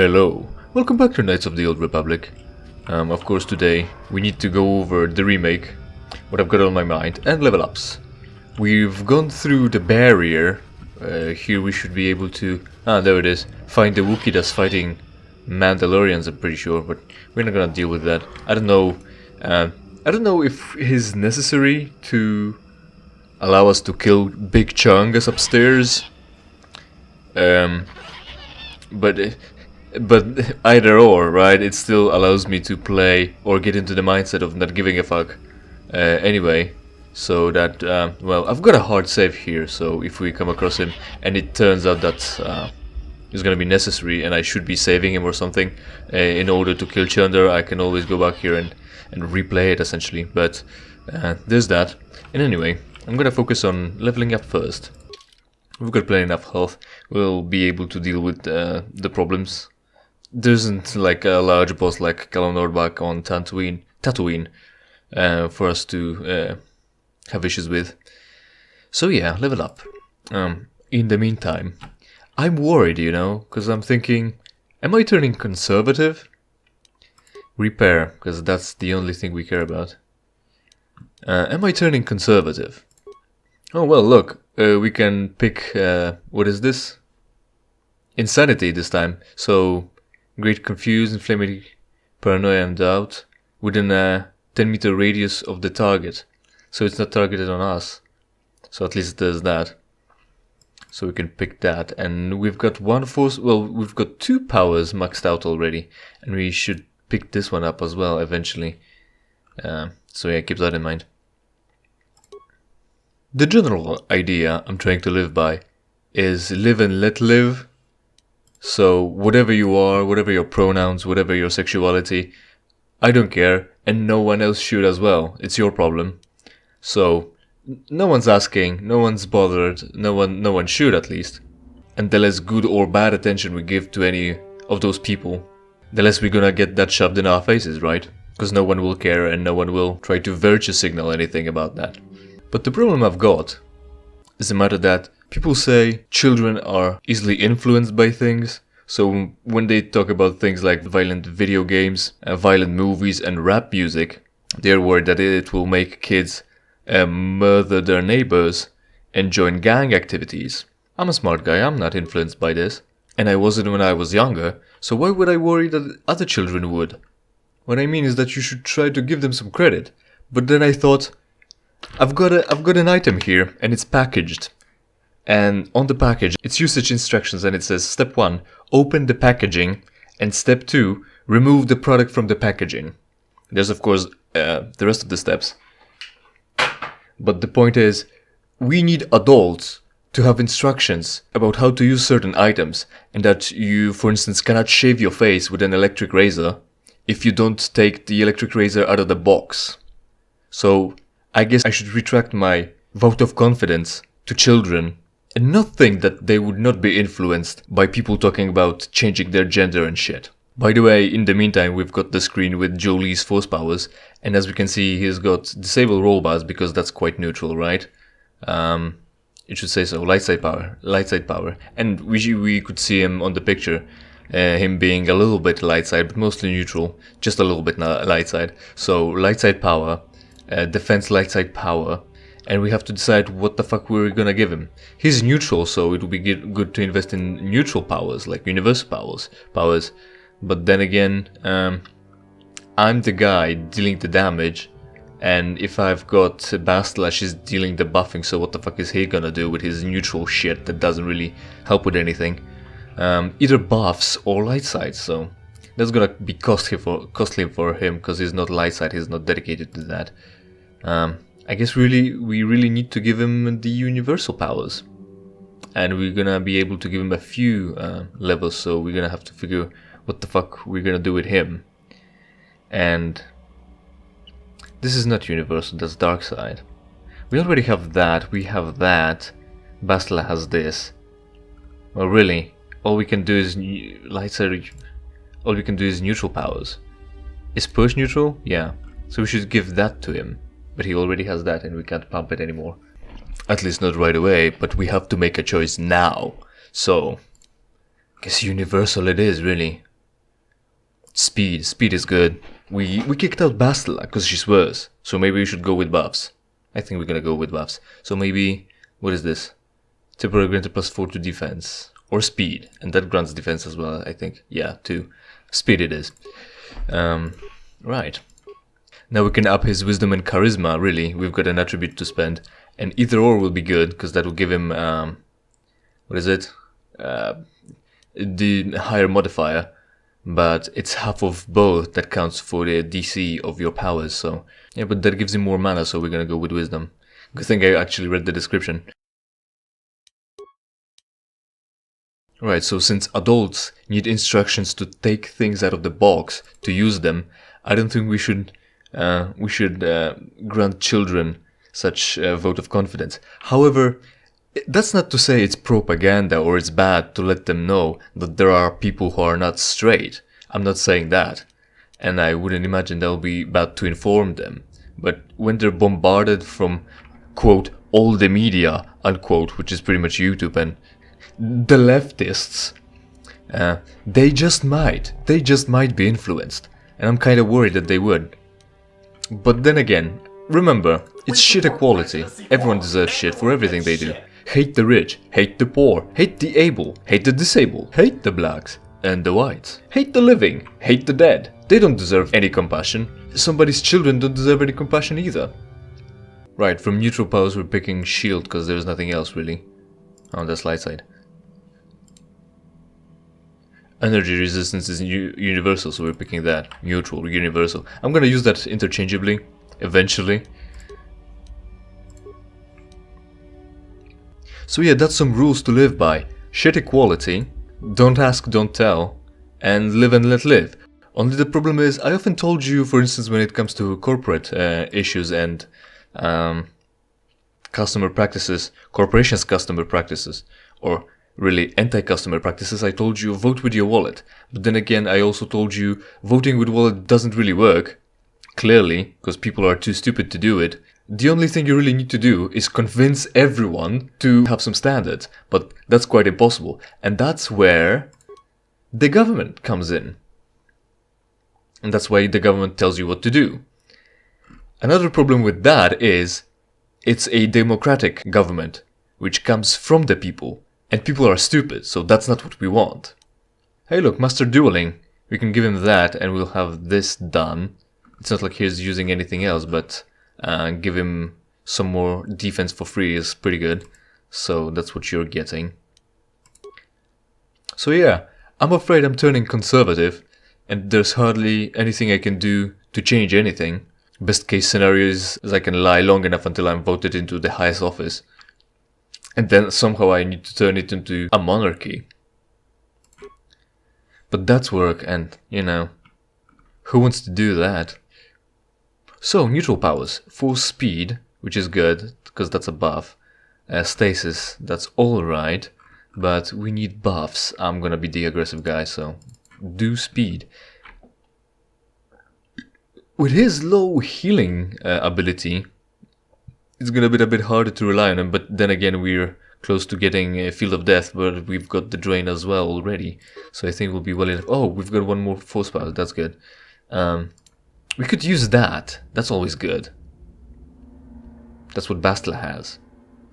Hello, welcome back to Knights of the Old Republic. Of course today we need to go over the remake, what I've got on my mind, and level ups. We've gone through the barrier. Here we should be able to, there it is, find the Wookiee that's fighting Mandalorians, I'm pretty sure, but we're not gonna deal with that. I don't know if it's necessary to allow us to kill Big Chungus upstairs. But either or, right? It still allows me to play or get into the mindset of not giving a fuck. Anyway, so that, well, I've got a hard save here, so if we come across him and it turns out that it's gonna be necessary and I should be saving him or something in order to kill Chunder, I can always go back here and replay it essentially. But there's that. And anyway, I'm gonna focus on leveling up first. We've got plenty enough health. We'll be able to deal with the problems. There isn't like a large boss like Kalon back on Tatooine for us to have issues with. So yeah, level up. In the meantime, I'm worried, you know, because I'm thinking, am I turning conservative? Repair, because that's the only thing we care about. Am I turning conservative? Oh well, look, we can pick, what is this? Insanity this time. So, great confuse, inflammatory paranoia and doubt within a 10-meter radius of the target. So it's not targeted on us. So at least there's that. So we can pick that. And we've got one force, well, we've got two powers maxed out already. And we should pick this one up as well eventually. So yeah, keep that in mind. The general idea I'm trying to live by is live and let live. So whatever you are, whatever your pronouns, whatever your sexuality, I don't care, and no one else should as well. It's your problem. So no one's asking, no one's bothered, no one should at least. And the less good or bad attention we give to any of those people, the less we're gonna get that shoved in our faces, right? Because no one will care and no one will try to virtue signal anything about that. But the problem I've got is the matter that people say children are easily influenced by things. So when they talk about things like violent video games, violent movies and rap music, they're worried that it will make kids murder their neighbors and join gang activities. I'm a smart guy, I'm not influenced by this. And I wasn't when I was younger, so why would I worry that other children would? What I mean is that you should try to give them some credit. But then I thought, I've got an item here and it's packaged. And on the package, it's usage instructions and it says step 1, open the packaging, and step 2, remove the product from the packaging. There's of course the rest of the steps. But the point is, we need adults to have instructions about how to use certain items, and that you, for instance, cannot shave your face with an electric razor if you don't take the electric razor out of the box. So I guess I should retract my vote of confidence to children and not think that they would not be influenced by people talking about changing their gender and shit. By the way, in the meantime, we've got the screen with Jolie's force powers, and as we can see, he's got disable roll bars because that's quite neutral, right? It should say so, light side power. And we could see him on the picture, him being a little bit light side, but mostly neutral, just a little bit light side. So light side power, defense light side power, and we have to decide what the fuck we're gonna give him. He's neutral, so it would be good to invest in neutral powers, like universal powers. But then again, I'm the guy dealing the damage, and if I've got Bastlash is dealing the buffing, so what the fuck is he gonna do with his neutral shit that doesn't really help with anything? Either buffs or light side, so that's gonna be costly for him, because he's not light side, he's not dedicated to that. I guess we really need to give him the universal powers. And we're gonna be able to give him a few levels, so we're gonna have to figure what the fuck we're gonna do with him. And this is not universal, that's dark side. We already have that, Bastila has this. Well really, all we can do is light side, all we can do is neutral powers. Is push neutral? Yeah. So we should give that to him. But he already has that and we can't pump it anymore. At least not right away, but we have to make a choice now. So, I guess universal it is, really. Speed. Speed is good. We kicked out Bastila because she's worse. So maybe we should go with buffs. I think we're gonna go with buffs. So maybe, what is this? Temporary granted +4 to defense. Or speed. And that grants defense as well, I think. Yeah, 2. Speed it is. Right. Now we can up his wisdom and charisma, really. We've got an attribute to spend. And either or will be good, because that will give him, what is it? The higher modifier. But it's half of both that counts for the DC of your powers, so... Yeah, but that gives him more mana, so we're gonna go with wisdom. Good thing I actually read the description. Right, so since adults need instructions to take things out of the box, to use them, I don't think we should grant children such a vote of confidence. However, that's not to say it's propaganda or it's bad to let them know that there are people who are not straight. I'm not saying that. And I wouldn't imagine that would be bad to inform them. But when they're bombarded from, quote, all the media, unquote, which is pretty much YouTube and the leftists, they just might be influenced. And I'm kind of worried that they would. But then again, remember, it's shit equality. Everyone deserves shit for everything they do. Hate the rich, hate the poor, hate the able, hate the disabled, hate the blacks and the whites. Hate the living, hate the dead. They don't deserve any compassion. Somebody's children don't deserve any compassion either. Right, from neutral powers we're picking shield because there's nothing else really. On the light side. Energy resistance is universal, so we're picking that. Neutral, universal. I'm gonna use that interchangeably, eventually. So yeah, that's some rules to live by. Shit equality, don't ask, don't tell, and live and let live. Only the problem is, I often told you, for instance, when it comes to corporate issues and customer practices, corporations' customer practices, or really anti-customer practices, I told you vote with your wallet. But then again, I also told you voting with wallet doesn't really work, clearly, because people are too stupid to do it. The only thing you really need to do is convince everyone to have some standards, but that's quite impossible. And that's where the government comes in. And that's why the government tells you what to do. Another problem with that is it's a democratic government, which comes from the people. And people are stupid, so that's not what we want. Hey look, Master Dueling. We can give him that and we'll have this done. It's not like he's using anything else, but give him some more defense for free is pretty good. So that's what you're getting. So yeah, I'm afraid I'm turning conservative. And there's hardly anything I can do to change anything. Best case scenario is I can lie long enough until I'm voted into the highest office. And then somehow I need to turn it into a monarchy. But that's work and, you know, who wants to do that? So, neutral powers. Full speed, which is good, because that's a buff. Stasis, that's alright. But we need buffs. I'm gonna be the aggressive guy, so do speed. With his low healing ability, it's gonna be a bit harder to rely on him, but then again we're close to getting a Field of Death, but we've got the Drain as well already. So I think we'll be well enough. Oh, we've got one more force power, that's good. We could use that, that's always good. That's what Bastila has.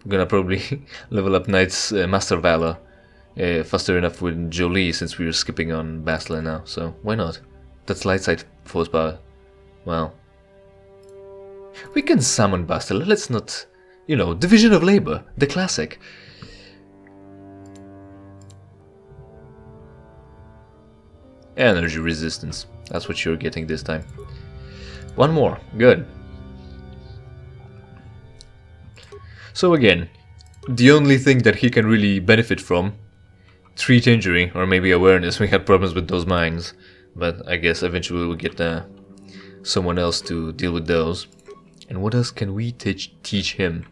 I'm gonna probably level up Knight's Master Valor faster enough with Jolie since we're skipping on Bastila now, so why not? That's light side force power. Well, we can summon Bastila, let's not, you know, division of labor, the classic. Energy resistance, that's what you're getting this time. One more, good. So again, the only thing that he can really benefit from, treat injury, or maybe awareness. We had problems with those mines, but I guess eventually we'll get someone else to deal with those. And what else can we teach him?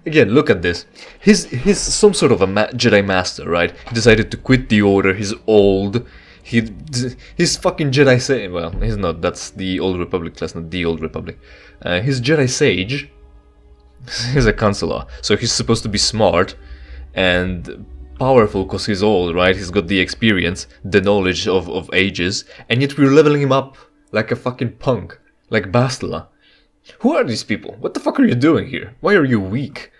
Again, look at this. He's some sort of a Jedi Master, right? He decided to quit the Order, he's old. He's fucking Jedi Sage. Well, he's not, that's the Old Republic class, not the Old Republic. He's Jedi Sage. He's a counselor, so he's supposed to be smart and powerful because he's old, right? He's got the experience, the knowledge of ages, and yet we're leveling him up like a fucking punk, like Bastila. Who are these people? What the fuck are you doing here? Why are you weak?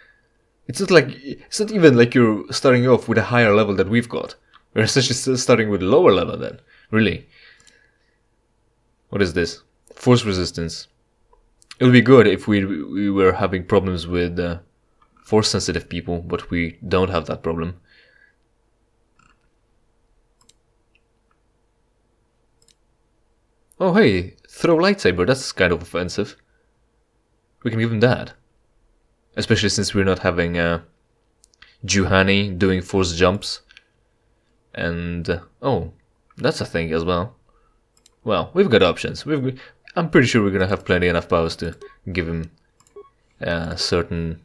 It's not even like you're starting off with a higher level that we've got. We're essentially still starting with a lower level then. Really. What is this? Force resistance. It would be good if we were having problems with force sensitive people, but we don't have that problem. Oh hey, throw lightsaber, that's kind of offensive. We can give him that. Especially since we're not having Juhani doing force jumps. And, oh, that's a thing as well. Well, we've got options. I'm pretty sure we're gonna have plenty enough powers to give him a certain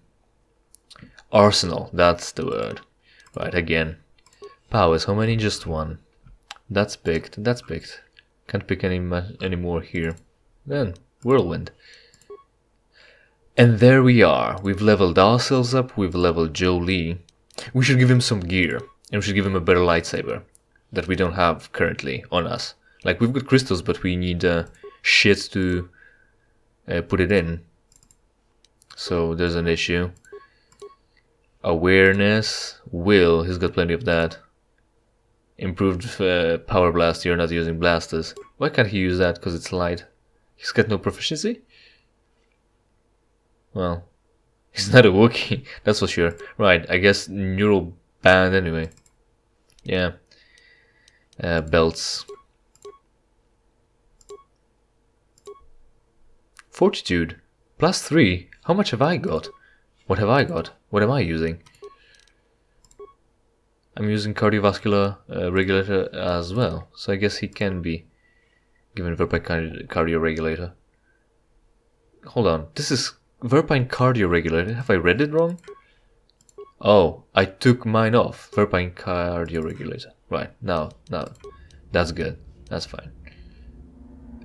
arsenal. That's the word. Right, again. Powers, how many? Just one. That's picked, that's picked. Can't pick any more here. Then, whirlwind. And there we are. We've leveled ourselves up, we've leveled Jolie. We should give him some gear. And we should give him a better lightsaber that we don't have currently on us. Like, we've got crystals, but we need shit to put it in. So there's an issue. Awareness, will, he's got plenty of that. Improved power blast, you're not using blasters. Why can't he use that? Because it's light. He's got no proficiency? Well, he's not a Wookiee, that's for sure. Right, I guess neural band anyway. Yeah. Belts. Fortitude. +3. How much have I got? What have I got? What am I using? I'm using cardiovascular regulator as well. So I guess he can be given Verpine cardio regulator. Hold on. This is Verpine cardio regulator. Have I read it wrong? Oh, I took mine off. Verpine cardio regulator. Right, now, that's good. That's fine.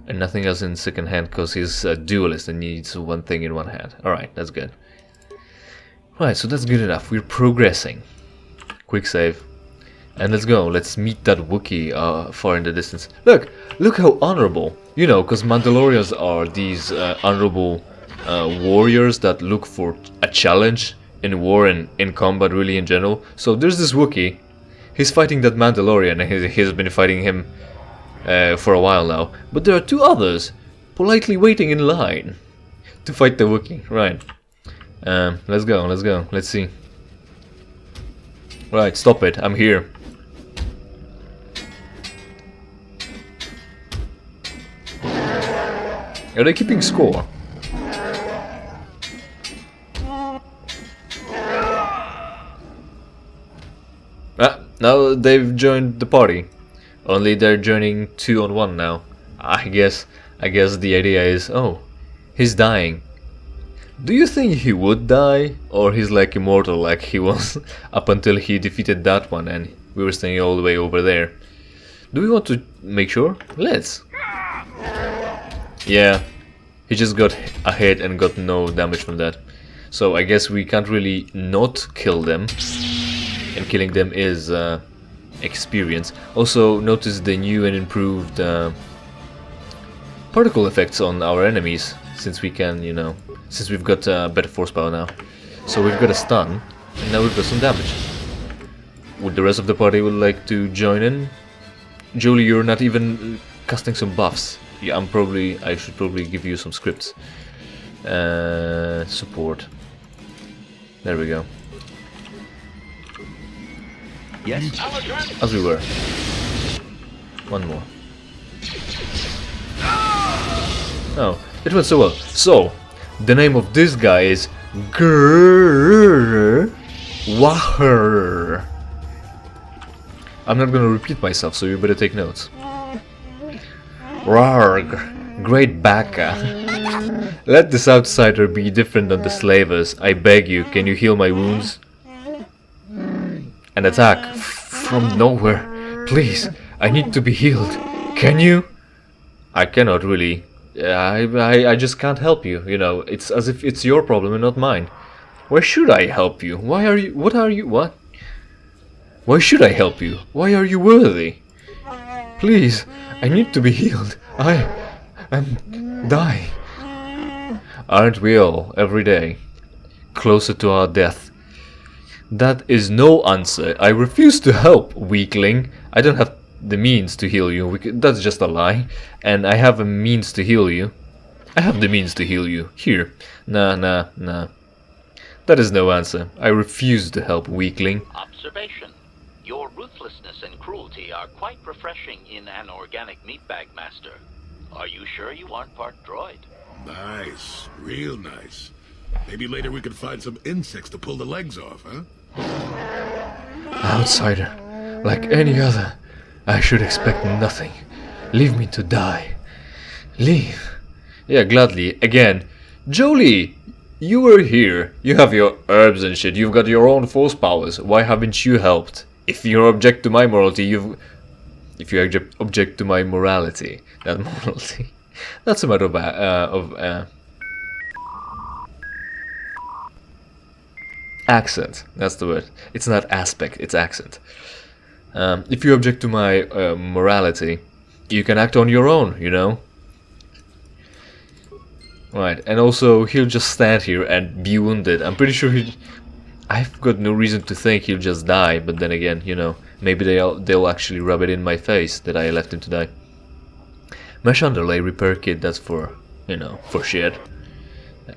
And nothing else in second hand because he's a duelist and needs one thing in one hand. Alright, that's good. Right, so that's good enough. We're progressing. Quick save. And let's go. Let's meet that Wookiee far in the distance. Look how honorable. You know, because Mandalorians are these honorable warriors that look for a challenge in war and in combat really in general. So there's this Wookiee. He's fighting that Mandalorian and he's been fighting him for a while now. But there are two others politely waiting in line to fight the Wookiee. Right. Let's go. Let's see. Right, stop it. I'm here. Are they keeping score? Now they've joined the party. Only they're joining 2-on-1 now. I guess the idea is, oh, he's dying. Do you think he would die? Or he's like immortal like he was up until he defeated that one and we were staying all the way over there? Do we want to make sure? Let's. Yeah, he just got a hit and got no damage from that. So I guess we can't really not kill them. And killing them is experience. Also notice the new and improved particle effects on our enemies. Since we can, you know, since we've got better force power now. So we've got a stun, and now we've got some damage. Would the rest of the party would like to join in? Jolie, you're not even casting some buffs. Yeah, I should probably give you some scripts. Support. There we go. Yes. As we were. One more. Oh, it went so well. So, the name of this guy is Grrrr Waher. I'm not gonna repeat myself, so you better take notes. Rarg, great Baka. Let this outsider be different than the slavers. I beg you, can you heal my wounds? An attack from nowhere. Please, I need to be healed. Can you? I cannot really. I just can't help you, you know. It's as if it's your problem and not mine. Why should I help you? Why are you... What are you... What? Why should I help you? Why are you worthy? Please, I need to be healed. I am dying. Aren't we all, every day, closer to our death? That is no answer. I refuse to help, weakling. I don't have the means to heal you. That's just a lie. And I have a means to heal you. I have the means to heal you. Here. Nah. That is no answer. I refuse to help, weakling. Observation. Your ruthlessness and cruelty are quite refreshing in an organic meatbag master. Are you sure you aren't part droid? Nice. Real nice. Maybe later we could find some insects to pull the legs off, huh? Outsider. Like any other. I should expect nothing. Leave me to die. Leave. Yeah, gladly. Again. Jolie! You were here. You have your herbs and shit. You've got your own force powers. Why haven't you helped? If you object to my morality, If you object to my morality. Not morality. That's a matter of accent. That's the word. It's not aspect, it's accent. If you object to my morality, you can act on your own, you know? Right, and also he'll just stand here and be wounded. I'm pretty sure I've got no reason to think he'll just die, but then again, you know, maybe they'll actually rub it in my face that I left him to die. Mesh underlay repair kit, that's for, you know, for shit.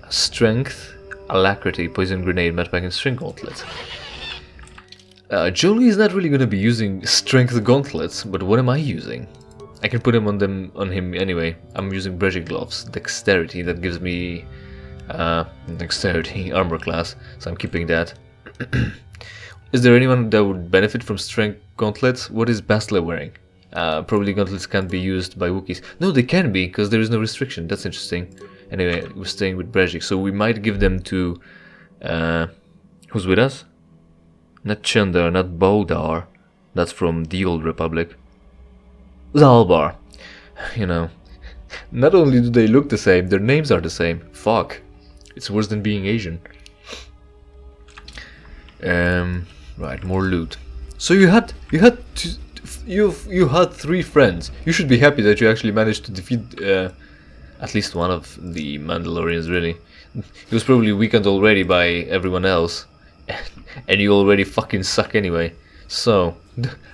Strength, alacrity, poison grenade, medpack, and string gauntlet. Jolie is not really gonna be using strength gauntlets, but what am I using? I can put him on him anyway. I'm using Brejic gloves, dexterity, that gives me dexterity armor class, so I'm keeping that. Is there anyone that would benefit from strength gauntlets? What is Bastila wearing? Probably gauntlets can't be used by Wookiees. No, they can be, because there is no restriction. That's interesting. Anyway, we're staying with Brejic, so we might give them to... who's with us? Not Chandar, not Boldar. That's from the Old Republic. Zalbar. You know, not only do they look the same, their names are the same. Fuck. It's worse than being Asian. Right, more loot. So you had 3 friends. You should be happy that you actually managed to defeat at least one of the Mandalorians, really. He was probably weakened already by everyone else. And you already fucking suck anyway. So,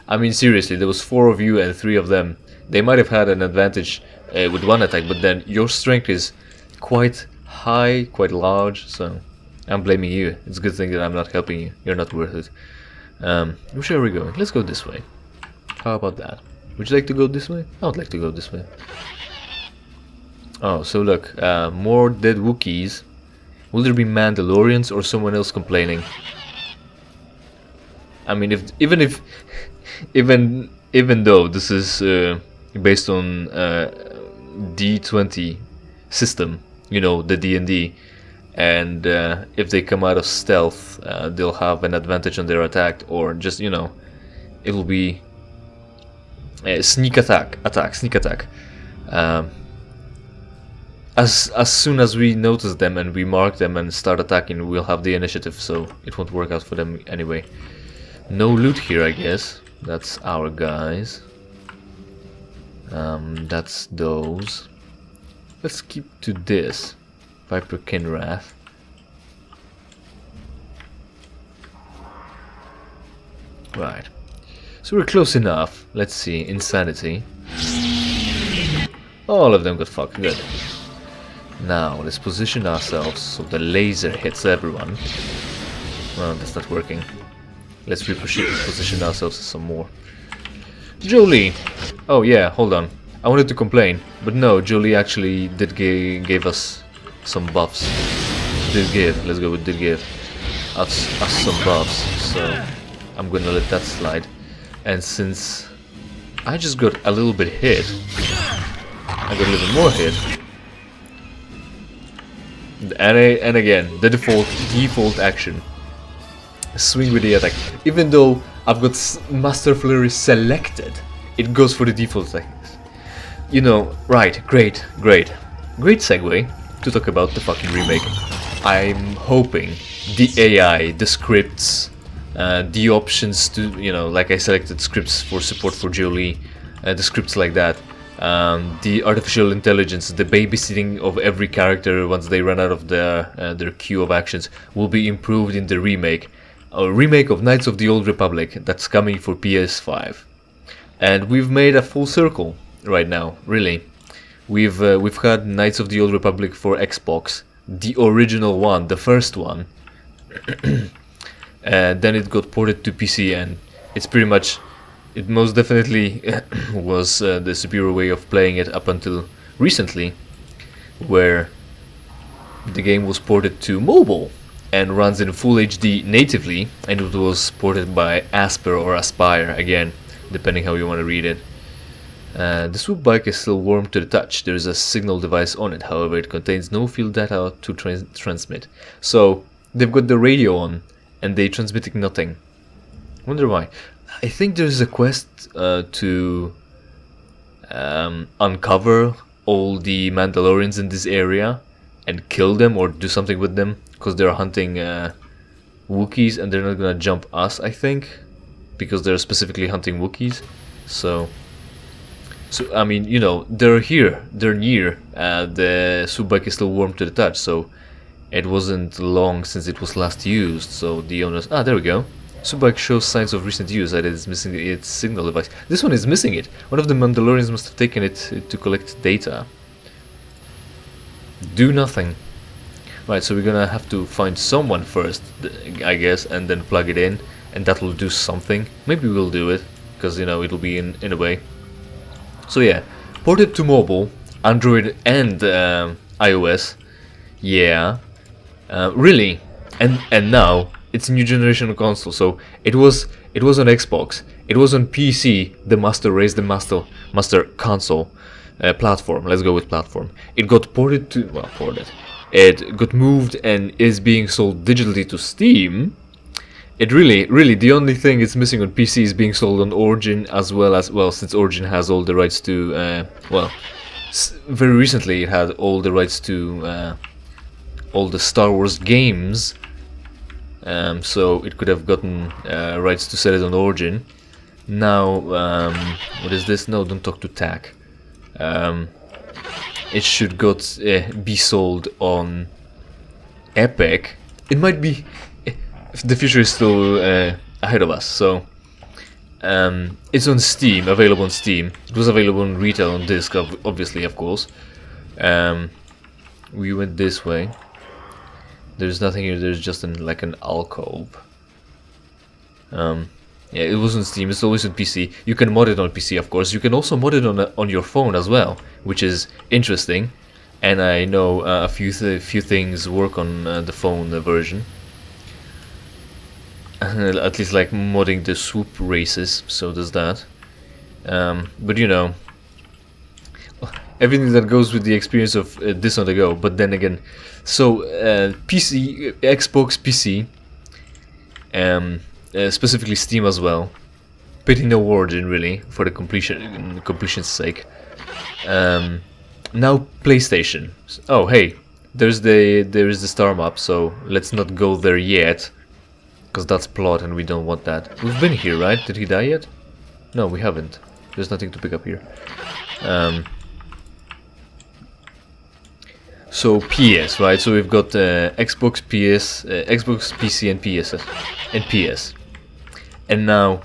I mean seriously, there was 4 of you and 3 of them. They might have had an advantage with one attack, but then your strength is quite high, quite large, so I'm blaming you. It's a good thing that I'm not helping you. You're not worth it. Which way are we going? Let's go this way. How about that? Would you like to go this way? I would like to go this way. Oh, so look, more dead Wookiees. Will there be Mandalorians or someone else complaining? I mean, even though this is based on D20 system, you know, the D&D, and if they come out of stealth, they'll have an advantage on their attack, or just, you know, it'll be sneak attack. As soon as we notice them and we mark them and start attacking, we'll have the initiative, so it won't work out for them anyway. No loot here, I guess. That's our guys. That's those. Let's keep to this. Viper Kinrath. Right. So we're close enough. Let's see. Insanity. All of them got fucked. Good. Now, let's position ourselves so the laser hits everyone. Well, that's not working. Let's reposition ourselves some more. Jolie! Oh yeah, hold on. I wanted to complain, but no, Jolie actually did gave us some buffs. Let's go with did give us some buffs, so I'm gonna let that slide. And since I just got a little bit hit, I got a little more hit. And again, the default action. Swing with the attack. Even though I've got Master Flurry selected, it goes for the default settings. You know, right, great segue to talk about the fucking remake. I'm hoping the AI, the scripts, the options to, you know, like I selected scripts for support for Jolie, the scripts like that, the artificial intelligence, the babysitting of every character once they run out of their queue of actions will be improved in the remake. A remake of Knights of the Old Republic that's coming for PS5. And we've made a full circle right now, really. We've had Knights of the Old Republic for Xbox, the original one, the first one. Then it got ported to PC, and it's pretty much, it most definitely was the superior way of playing it up until recently, where the game was ported to mobile and runs in full HD natively, and it was ported by Asper or Aspire, again, depending how you want to read it. The swoop bike is still warm to the touch. There is a signal device on it, however it contains no field data to transmit. So they've got the radio on and they transmitting nothing. Wonder why. I think there's a quest to uncover all the Mandalorians in this area and kill them or do something with them, because they're hunting Wookiees and they're not gonna jump us, I think, because they're specifically hunting Wookiees. So I mean, you know, they're here, they're near. The swoop bike is still warm to the touch, so it wasn't long since it was last used. So the owners, there we go. Swoop bike shows signs of recent use, that it is missing its signal device. This one is missing it. One of the Mandalorians must have taken it to collect data. Do nothing. Right, so we're gonna have to find someone first, I guess, and then plug it in, and that will do something. Maybe we'll do it, because, you know, it'll be in a way. So yeah, ported to mobile, Android and iOS. Yeah, really, and now it's a new generation of console. So it was on Xbox, it was on PC. The master raised the master console platform. Let's go with platform. It got ported to It got moved and is being sold digitally to Steam. It really, the only thing it's missing on PC is being sold on Origin, as well, since Origin has all the rights to, very recently it had all the rights to all the Star Wars games, so it could have gotten rights to sell it on Origin. Now, what is this? No, don't talk to TAC. It should be sold on Epic. It might be... The future is still ahead of us, so it's on Steam, available on Steam. It was available on retail on disc, obviously, of course. We went this way. There's nothing here. There's just like an alcove. Yeah, it was on Steam. It's always on PC. You can mod it on PC, of course. You can also mod it on your phone as well, which is interesting. And I know a few things work on the phone version. At least like modding the swoop races, so does that. But you know, everything that goes with the experience of this on the go. But then again, so PC, Xbox, PC, specifically Steam as well. Pity no Origin really for the completion's sake. Now PlayStation. Oh hey, there is the star map. So let's not go there yet, because that's plot and we don't want that. We've been here, right? Did he die yet? No, we haven't. There's nothing to pick up here. So PS, right? So we've got Xbox, PS, Xbox, PC, and PS. And now,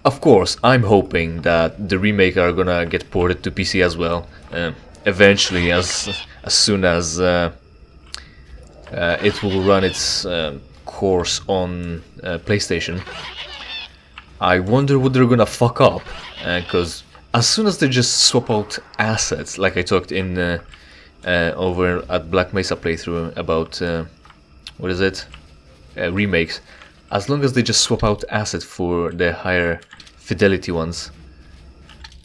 of course, I'm hoping that the remake are gonna get ported to PC as well. Eventually, as soon as it will run its course on PlayStation. I wonder what they're gonna fuck up, because as soon as they just swap out assets, like I talked in over at Black Mesa playthrough about what is it, remakes. As long as they just swap out assets for the higher fidelity ones,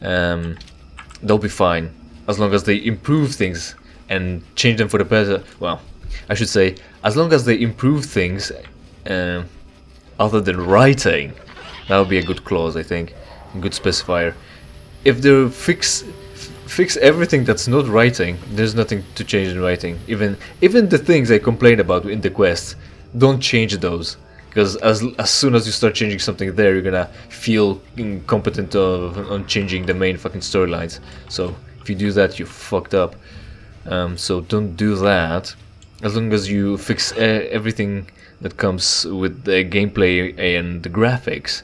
they'll be fine. As long as they improve things and change them for the better. Well, I should say, as long as they improve things other than writing, that would be a good clause, I think, a good specifier. If they fix everything that's not writing, there's nothing to change in writing. Even the things I complained about in the quests, don't change those. Because as soon as you start changing something there, you're gonna feel incompetent on changing the main fucking storylines. So if you do that, you fucked up. So don't do that. As long as you fix everything that comes with the gameplay and the graphics,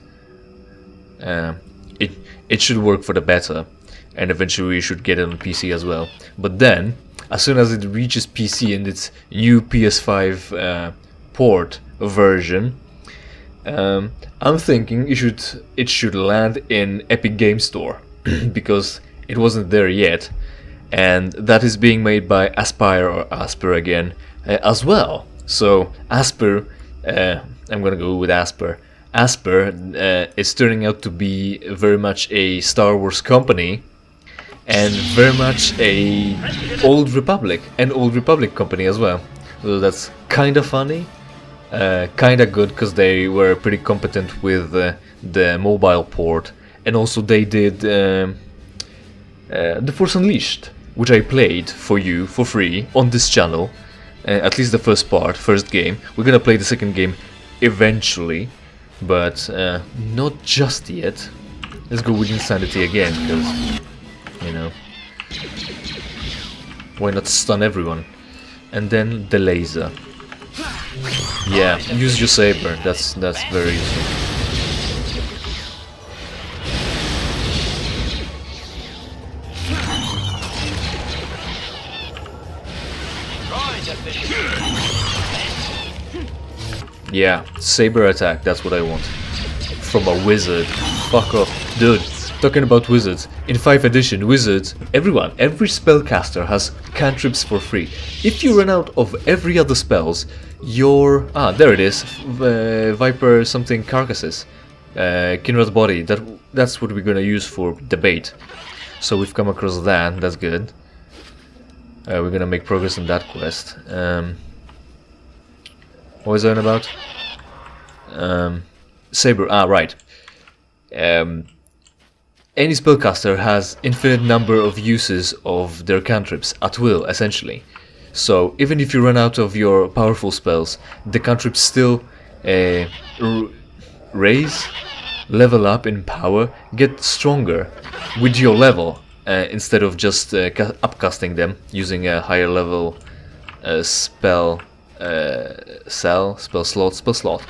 it should work for the better. And eventually you should get it on PC as well. But then, as soon as it reaches PC and its new PS5 port version, I'm thinking it should land in Epic Game Store because it wasn't there yet, and that is being made by Aspyr or Asper again as well. So Asper, I'm gonna go with Asper. Asper is turning out to be very much a Star Wars company, and very much a Old Republic company as well. So that's kind of funny. Kinda good, because they were pretty competent with the mobile port, and also they did The Force Unleashed, which I played for you for free on this channel, at least the first game. We're gonna play the second game eventually, but not just yet. Let's go with Insanity again, because, you know, why not stun everyone? And then the laser. Yeah, use your saber. That's very useful. Yeah, saber attack. That's what I want from a wizard. Fuck off, dude. Talking about wizards, in 5th edition, wizards, every spellcaster has cantrips for free. If you run out of every other spells, there it is, Viper something carcasses, Kinra's body, that's what we're gonna use for debate. So we've come across that's good. We're gonna make progress on that quest. What was I on about? Saber, right. Any spellcaster has infinite number of uses of their cantrips at will, essentially. So even if you run out of your powerful spells, the cantrips still level up in power, get stronger with your level, instead of just upcasting them using a higher level spell slot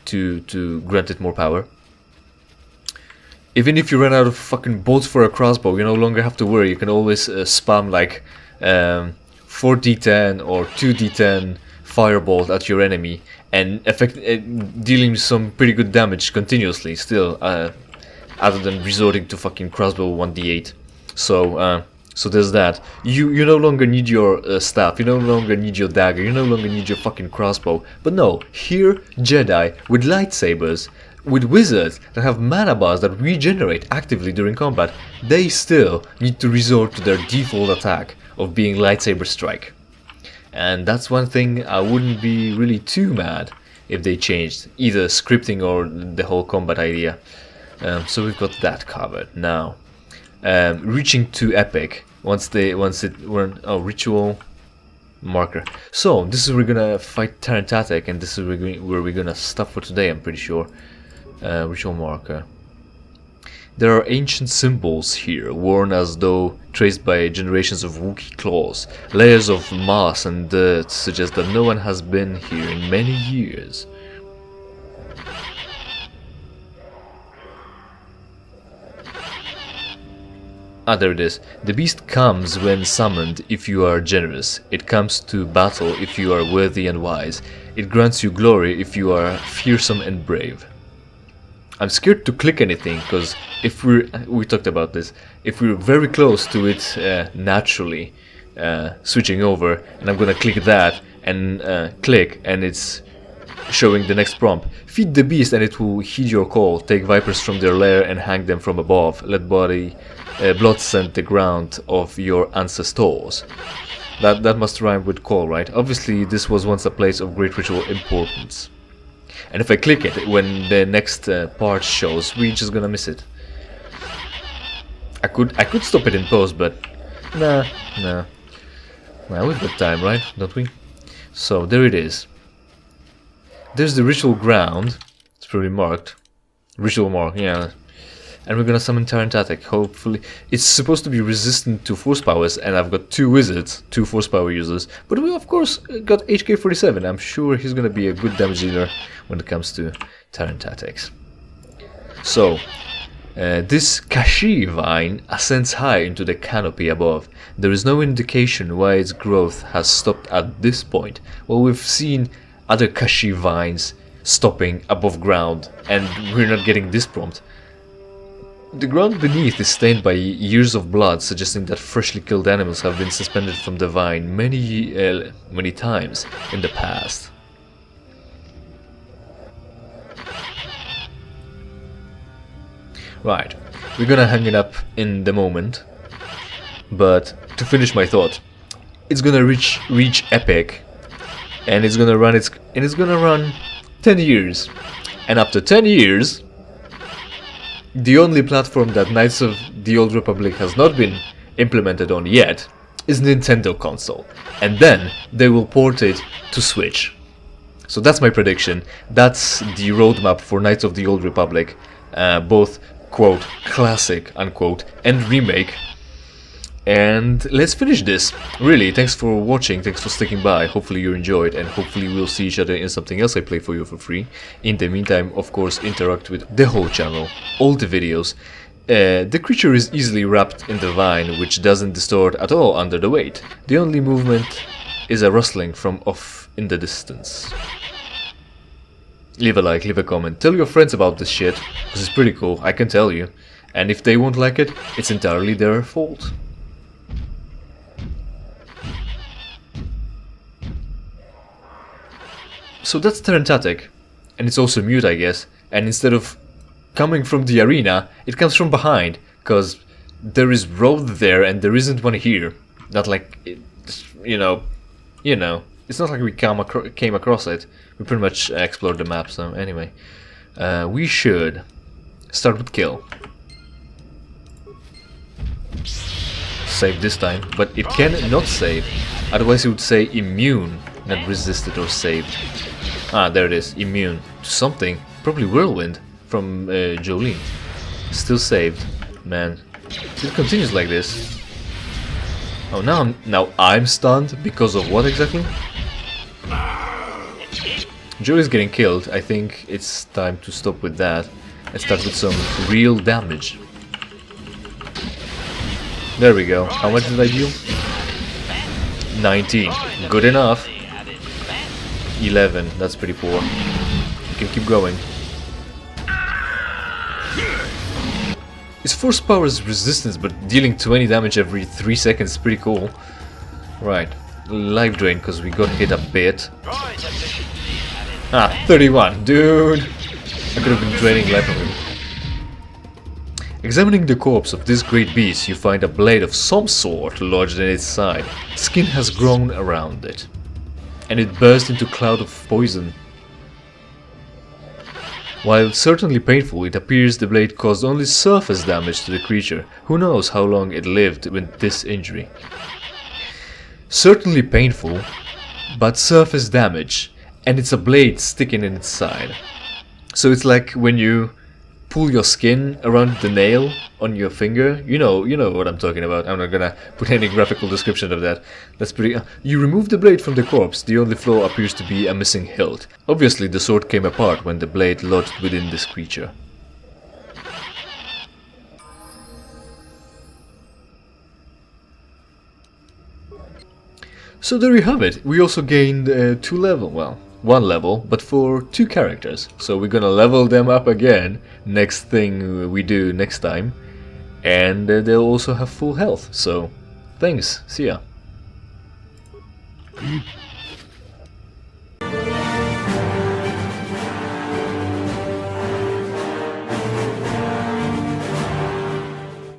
to grant it more power. Even if you run out of fucking bolts for a crossbow, you no longer have to worry. You can always spam like 4d10 or 2d10 firebolt at your enemy and dealing some pretty good damage continuously still, other than resorting to fucking crossbow 1d8. So there's that. You no longer need your staff, you no longer need your dagger, you no longer need your fucking crossbow. But no, here Jedi with lightsabers, with wizards that have mana bars that regenerate actively during combat, they still need to resort to their default attack of being lightsaber strike. And that's one thing I wouldn't be really too mad if they changed, either scripting or the whole combat idea. So we've got that covered. Now, reaching to epic, ritual marker. So this is where we're gonna fight Tarantatic, and this is where we're gonna stop for today, I'm pretty sure. Ritual marker. There are ancient symbols here, worn as though traced by generations of Wookiee claws. Layers of moss and dirt suggest that no one has been here in many years. There it is. The beast comes when summoned if you are generous. It comes to battle if you are worthy and wise. It grants you glory if you are fearsome and brave. I'm scared to click anything, because if we talked about this, if we're very close to it naturally switching over, and I'm gonna click that and click, and it's showing the next prompt: feed the beast and it will heed your call. Take vipers from their lair and hang them from above. Let blood scent the ground of your ancestors. That must rhyme with call, right? Obviously, this was once a place of great ritual importance. And if I click it, when the next part shows, we're just gonna miss it. I could stop it in post, but nah. Well, we've got time, right? Don't we? So there it is. There's the ritual ground. It's probably marked. Ritual mark, yeah. And we're gonna summon Tarantatic. Hopefully, it's supposed to be resistant to force powers, and I've got 2 wizards, 2 force power users. But we of course got HK47. I'm sure he's gonna be a good damage dealer when it comes to Tarantatics. So, this Kashi vine ascends high into the canopy above. There is no indication why its growth has stopped at this point. Well, we've seen other Kashi vines stopping above ground, and we're not getting this prompt. The ground beneath is stained by years of blood, suggesting that freshly killed animals have been suspended from the vine many times in the past. Right, we're gonna hang it up in the moment, but to finish my thought, it's gonna reach epic, and it's gonna run 10 years, and after 10 years. The only platform that Knights of the Old Republic has not been implemented on yet is Nintendo console, and then they will port it to Switch. So that's my prediction. That's the roadmap for Knights of the Old Republic, both quote classic unquote and remake. And let's finish this. Really, thanks for watching, thanks for sticking by. Hopefully you enjoyed, and hopefully we'll see each other in something else I play for you for free. In the meantime, of course, interact with the whole channel, all the videos. The creature is easily wrapped in the vine, which doesn't distort at all under the weight. The only movement is a rustling from off in the distance. Leave a like, leave a comment, tell your friends about this shit, because it's pretty cool, I can tell you. And if they won't like it, it's entirely their fault. So that's Tarantatic, and it's also mute, I guess, and instead of coming from the arena, it comes from behind, because there is road there and there isn't one here. Not like, you know, it's not like we came across it. We pretty much explored the map, so anyway. We should start with kill. Save this time, but it can not save, otherwise it would say immune, not resisted or saved. Ah, there it is, immune to something, probably whirlwind from Jolene. Still saved, man. It continues like this. Oh, now I'm stunned because of what exactly? Joey's getting killed. I think it's time to stop with that and start with some real damage. There we go. How much did I deal? 19. Good enough. 11. That's pretty poor. You can keep going. His force power is resistance, but dealing 20 damage every 3 seconds is pretty cool. Right. Life drain, because we got hit a bit. Ah, 31. Dude! I could have been draining life from him. Examining the corpse of this great beast, you find a blade of some sort lodged in its side. Skin has grown around it, and it burst into a cloud of poison. While certainly painful, it appears the blade caused only surface damage to the creature. Who knows how long it lived with this injury. Certainly painful, but surface damage, and it's a blade sticking in its side. So it's like when you pull your skin around the nail on your finger. You know what I'm talking about. I'm not gonna put any graphical description of that. That's pretty... You remove the blade from the corpse. The only flaw appears to be a missing hilt. Obviously the sword came apart when the blade lodged within this creature. So there you have it. We also gained 2 level, well, 1 level, but for 2 characters. So we're gonna level them up again, next thing we do next time. And they'll also have full health, so thanks, see ya.